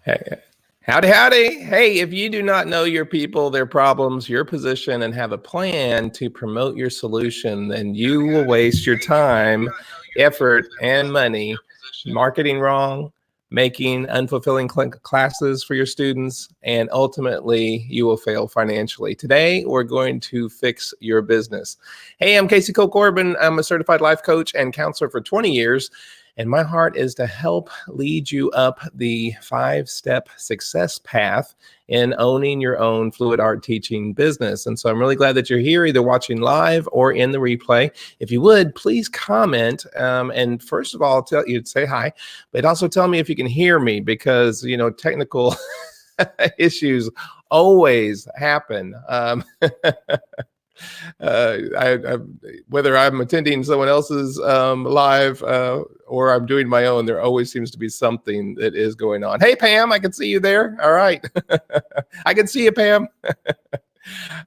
Hey, howdy, howdy. Hey, if you do not know your people, their problems, your position, and have a plan to promote your solution, then you will waste your time, effort, and money marketing wrong, making unfulfilling classes for your students, and ultimately you will fail financially. Today, we're going to fix your business. Hey, I'm Casey Cole Corbin. I'm a certified life coach and counselor for 20 years. And my heart is to help lead you up the 5-step success path in owning your own fluid art teaching business. And so I'm really glad that you're here, either watching live or in the replay. If you would, please comment. And first of all, tell you to say hi, but also tell me if you can hear me, because, technical issues always happen. Whether I'm attending someone else's live or I'm doing my own, there always seems to be something that is going on. Hey, Pam, I can see you there. All right. I can see you, Pam.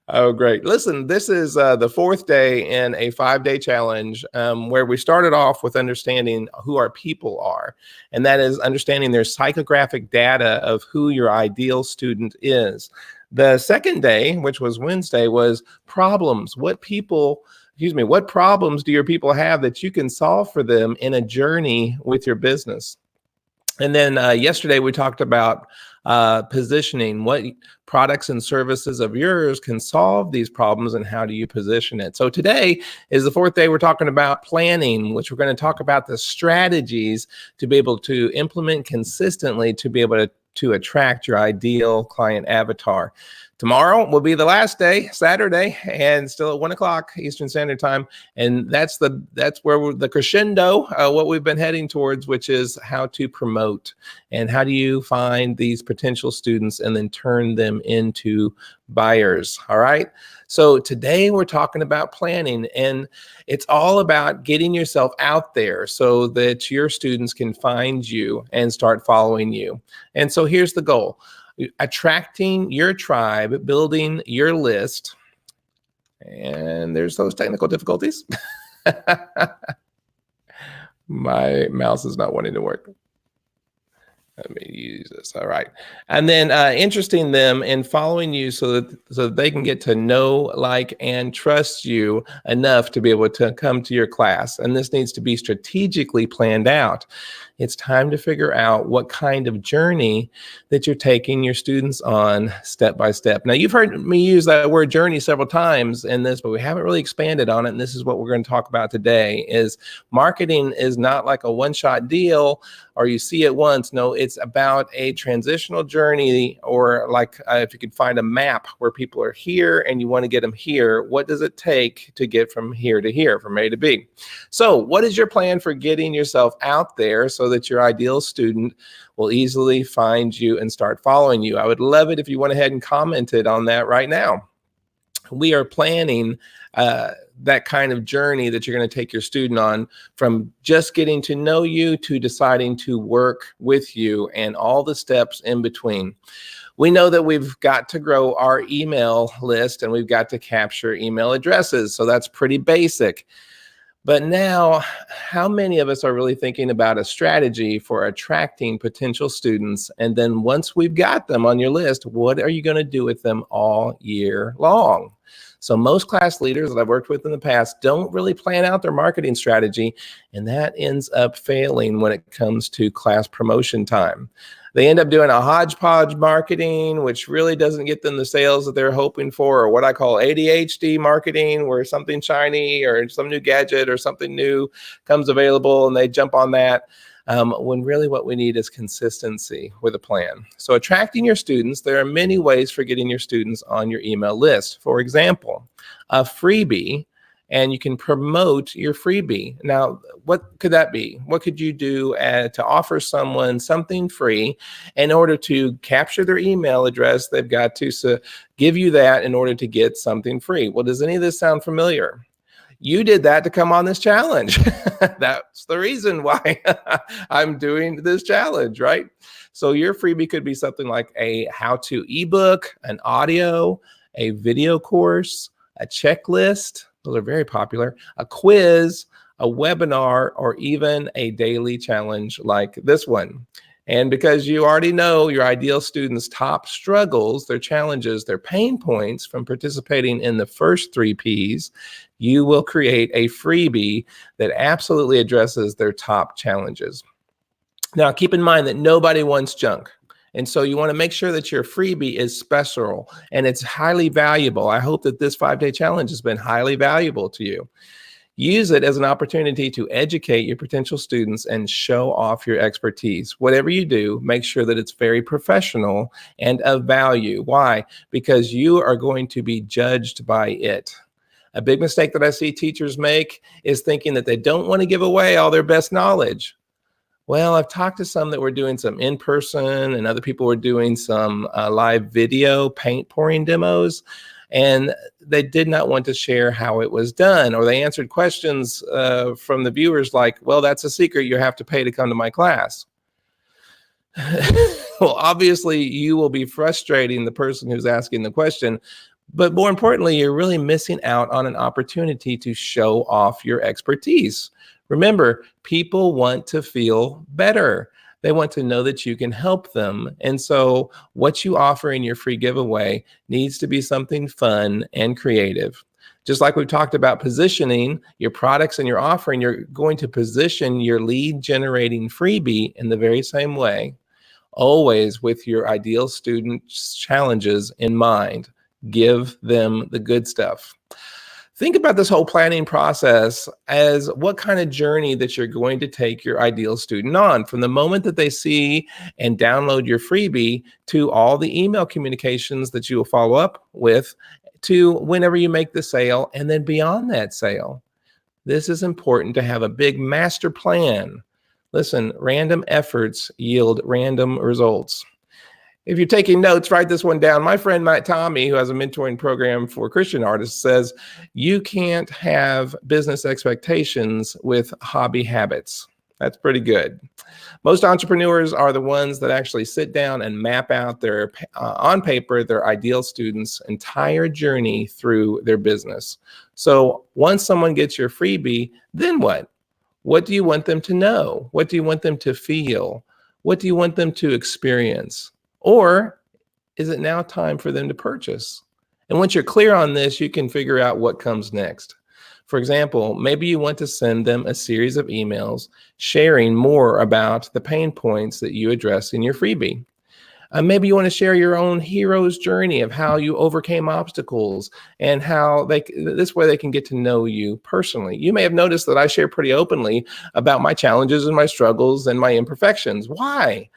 Oh, great. Listen, this is the 4th day in a 5-day challenge where we started off with understanding who our people are. And that is understanding their psychographic data of who your ideal student is. The second day, which was Wednesday, was problems. What problems do your people have that you can solve for them in a journey with your business? And then yesterday we talked about positioning. What products and services of yours can solve these problems, and how do you position it? So today is the 4th day. We're talking about planning, which we're going to talk about the strategies to be able to implement consistently to be able to attract your ideal client avatar. Tomorrow will be the last day, Saturday, and still at 1 o'clock Eastern Standard Time. And that's where the crescendo, what we've been heading towards, which is how to promote and how do you find these potential students and then turn them into buyers. All right. So today we're talking about planning, and it's all about getting yourself out there so that your students can find you and start following you. And so here's the goal: attracting your tribe, building your list. And there's those technical difficulties. My mouse is not wanting to work. Let me use this. All right. And then interesting them in following you so that they can get to know, like, and trust you enough to be able to come to your class. And this needs to be strategically planned out. It's time to figure out what kind of journey that you're taking your students on step by step. Now, you've heard me use that word journey several times in this, but we haven't really expanded on it. And this is what we're going to talk about today: is marketing is not like a one-shot deal or you see it once. No, it's about a transitional journey, or like if you could find a map where people are here and you want to get them here, what does it take to get from here to here, from A to B? So what is your plan for getting yourself out there so that your ideal student will easily find you and start following you? I would love it if you went ahead and commented on that right now. We are planning that kind of journey that you're going to take your student on, from just getting to know you to deciding to work with you and all the steps in between. We know that we've got to grow our email list and we've got to capture email addresses. So that's pretty basic. But now, how many of us are really thinking about a strategy for attracting potential students? And then once we've got them on your list, what are you going to do with them all year long? So most class leaders that I've worked with in the past don't really plan out their marketing strategy, and that ends up failing when it comes to class promotion time. They end up doing a hodgepodge marketing, which really doesn't get them the sales that they're hoping for, or what I call ADHD marketing, where something shiny or some new gadget or something new comes available and they jump on that. When really what we need is consistency with a plan. So attracting your students, there are many ways for getting your students on your email list. For example, a freebie, and you can promote your freebie. Now, what could that be? What could you do to offer someone something free? In order to capture their email address, they've got to give you that in order to get something free. Well, does any of this sound familiar? You did that to come on this challenge. That's the reason why I'm doing this challenge, right? So your freebie could be something like a how-to ebook, an audio, a video course, a checklist. Those are very popular. A quiz, a webinar, or even a daily challenge like this one. And because you already know your ideal students' top struggles, their challenges, their pain points from participating in the first 3 Ps, you will create a freebie that absolutely addresses their top challenges. Now, keep in mind that nobody wants junk. And so you want to make sure that your freebie is special and it's highly valuable. I hope that this 5-day challenge has been highly valuable to you. Use it as an opportunity to educate your potential students and show off your expertise. Whatever you do, make sure that it's very professional and of value. Why? Because you are going to be judged by it. A big mistake that I see teachers make is thinking that they don't want to give away all their best knowledge. Well, I've talked to some that were doing some in-person, and other people were doing some live video paint pouring demos, and they did not want to share how it was done, or they answered questions from the viewers like, well, that's a secret, you have to pay to come to my class. Well, obviously you will be frustrating the person who's asking the question, but more importantly, you're really missing out on an opportunity to show off your expertise. Remember, people want to feel better. They want to know that you can help them. And so what you offer in your free giveaway needs to be something fun and creative. Just like we've talked about positioning your products and your offering, you're going to position your lead generating freebie in the very same way, always with your ideal students' challenges in mind. Give them the good stuff. Think about this whole planning process as what kind of journey that you're going to take your ideal student on, from the moment that they see and download your freebie to all the email communications that you will follow up with, to whenever you make the sale and then beyond that sale. This is important to have a big master plan. Listen, random efforts yield random results. If you're taking notes, write this one down. My friend Matt Tommy, who has a mentoring program for Christian artists, says you can't have business expectations with hobby habits. That's pretty good. Most entrepreneurs are the ones that actually sit down and map out their on paper their ideal students' entire journey through their business. So once someone gets your freebie, then what? What do you want them to know? What do you want them to feel? What do you want them to experience? Or is it now time for them to purchase? And once you're clear on this, you can figure out what comes next. For example, maybe you want to send them a series of emails sharing more about the pain points that you address in your freebie. Maybe you want to share your own hero's journey of how you overcame obstacles and how this way they can get to know you personally. You may have noticed that I share pretty openly about my challenges and my struggles and my imperfections. Why?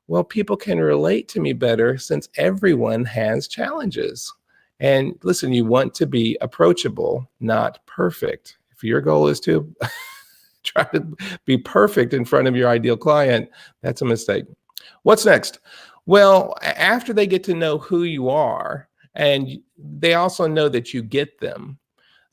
Well, people can relate to me better since everyone has challenges. And listen, you want to be approachable, not perfect. If your goal is to try to be perfect in front of your ideal client, that's a mistake. What's next? Well, after they get to know who you are, and they also know that you get them.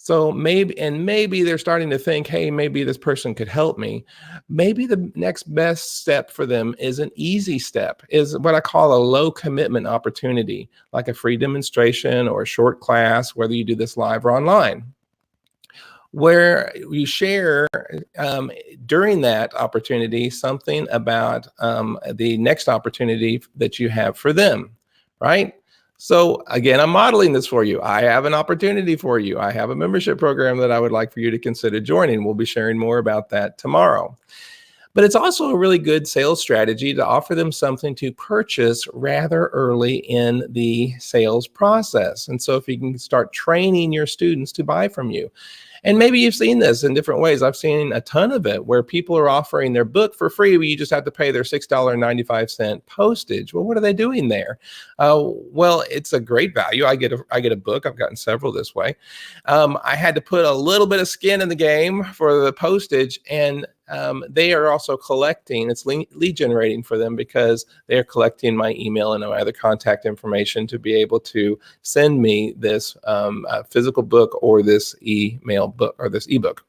So maybe they're starting to think, hey, maybe this person could help me. Maybe the next best step for them is an easy step, is what I call a low commitment opportunity, like a free demonstration or a short class, whether you do this live or online, where you share during that opportunity something about the next opportunity that you have for them, right? So again, I'm modeling this for you. I have an opportunity for you. I have a membership program that I would like for you to consider joining. We'll be sharing more about that tomorrow. But it's also a really good sales strategy to offer them something to purchase rather early in the sales process. And so if you can start training your students to buy from you. And maybe you've seen this in different ways. I've seen a ton of it where people are offering their book for free, but you just have to pay their $6.95 postage. Well, what are they doing there? Well, it's a great value. I get a book. I've gotten several this way. I had to put a little bit of skin in the game for the postage, and they are also collecting, it's lead generating for them because they're collecting my email and my other contact information to be able to send me this physical book or this email book or this ebook.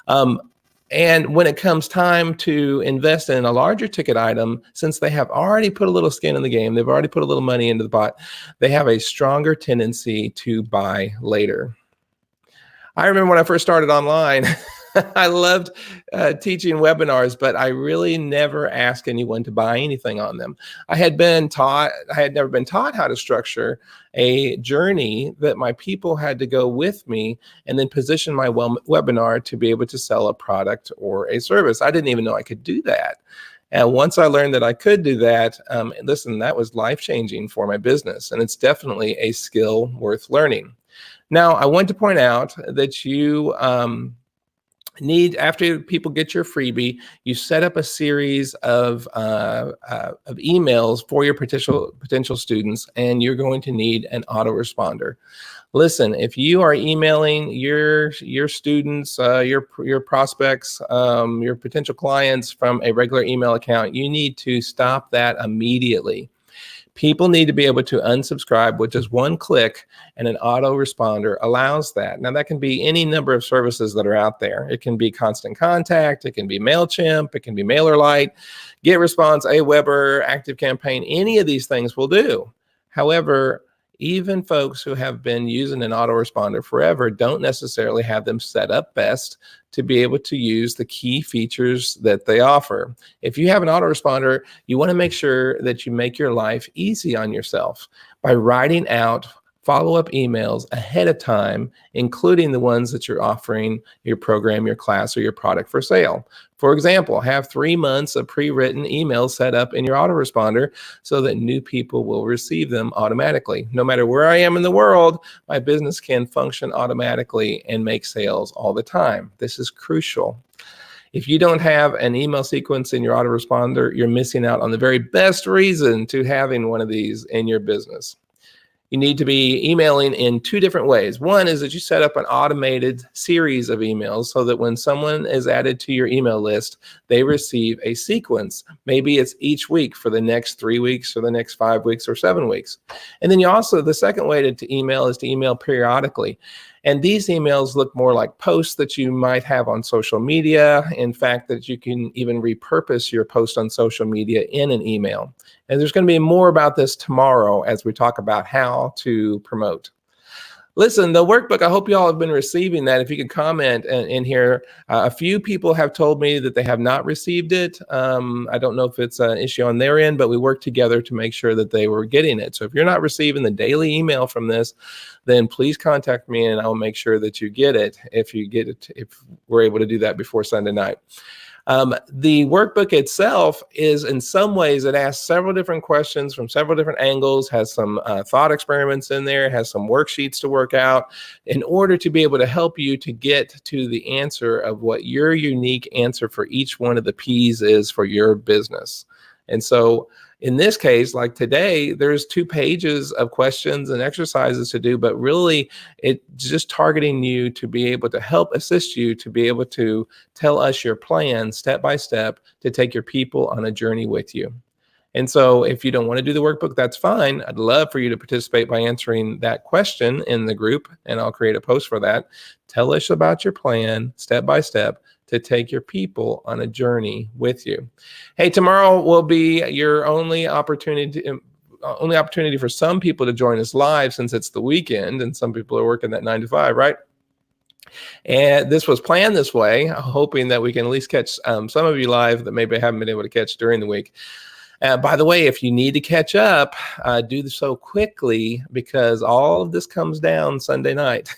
And when it comes time to invest in a larger ticket item, since they have already put a little skin in the game, they've already put a little money into the pot, they have a stronger tendency to buy later. I remember when I first started online, I loved teaching webinars, but I really never asked anyone to buy anything on them. I had never been taught how to structure a journey that my people had to go with me and then position my webinar to be able to sell a product or a service. I didn't even know I could do that. And once I learned that I could do that, listen, that was life-changing for my business. And it's definitely a skill worth learning. Now, I want to point out that you after people get your freebie, you set up a series of emails for your potential students, and you're going to need an autoresponder. Listen, if you are emailing your students, your prospects, your potential clients from a regular email account, you need to stop that immediately. People need to be able to unsubscribe with just one click, and an autoresponder allows that. Now, that can be any number of services that are out there. It can be Constant Contact, it can be MailChimp, it can be MailerLite, GetResponse, Aweber, ActiveCampaign. Any of these things will do. However, even folks who have been using an autoresponder forever don't necessarily have them set up best to be able to use the key features that they offer. If you have an autoresponder, you want to make sure that you make your life easy on yourself by writing out follow-up emails ahead of time, including the ones that you're offering your program, your class, or your product for sale. For example, have 3 months of pre-written emails set up in your autoresponder so that new people will receive them automatically. No matter where I am in the world, my business can function automatically and make sales all the time. This is crucial. If you don't have an email sequence in your autoresponder, you're missing out on the very best reason to having one of these in your business. You need to be emailing in 2 different ways. One is that you set up an automated series of emails so that when someone is added to your email list, they receive a sequence. Maybe it's each week for the next 3 weeks or the next 5 weeks or 7 weeks. And then the second way to email is to email periodically. And these emails look more like posts that you might have on social media. In fact, that you can even repurpose your post on social media in an email. And there's going to be more about this tomorrow as we talk about how to promote. Listen, the workbook, I hope you all have been receiving that. If you could comment in here, a few people have told me that they have not received it. I don't know if it's an issue on their end, but we worked together to make sure that they were getting it. So if you're not receiving the daily email from this, then please contact me and I'll make sure that you get it if we're able to do that before Sunday night. The workbook itself is, in some ways, it asks several different questions from several different angles, has some thought experiments in there, has some worksheets to work out in order to be able to help you to get to the answer of what your unique answer for each one of the P's is for your business. And so in this case, like today, there's 2 pages of questions and exercises to do, but really it's just targeting you to be able to help assist you to be able to tell us your plan step by step to take your people on a journey with you. And so if you don't want to do the workbook, that's fine. I'd love for you to participate by answering that question in the group, and I'll create a post for that. Tell us about your plan step by step to take your people on a journey with you. Hey, tomorrow will be your only opportunity for some people to join us live, since it's the weekend and some people are working that 9 to 5, right? And this was planned this way, hoping that we can at least catch some of you live that maybe I haven't been able to catch during the week. By the way, if you need to catch up, do so quickly, because all of this comes down Sunday night.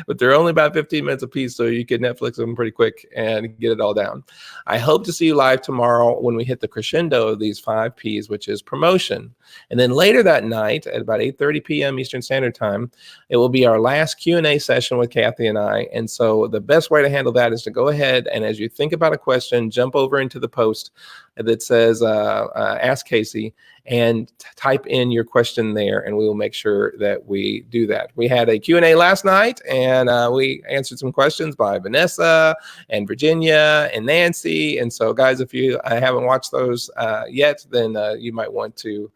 But they're only about 15 minutes a piece, so you can Netflix them pretty quick and get it all down. I hope to see you live tomorrow when we hit the crescendo of these 5 Ps, which is promotion. And then later that night at about 8:30 p.m. Eastern Standard Time, it will be our last Q&A session with Kathy and I. And so the best way to handle that is to go ahead and, as you think about a question, jump over into the post that says Ask Casey and type in your question there, and we will make sure that we do that. We had a Q&A last night, and we answered some questions by Vanessa and Virginia and Nancy. And so, guys, if you haven't watched those yet, then you might want to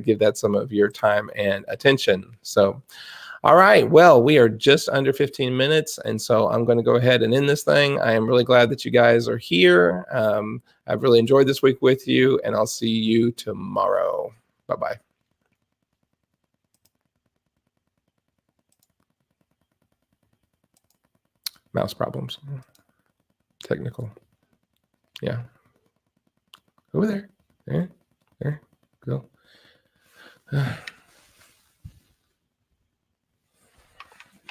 give that some of your time and attention. So, all right, well, we are just under 15 minutes, and so I'm going to go ahead and end this thing. I am really glad that you guys are here. I've really enjoyed this week with you, and I'll see you tomorrow. Bye-bye. Mouse problems. Technical. Yeah. Over there. There. Go.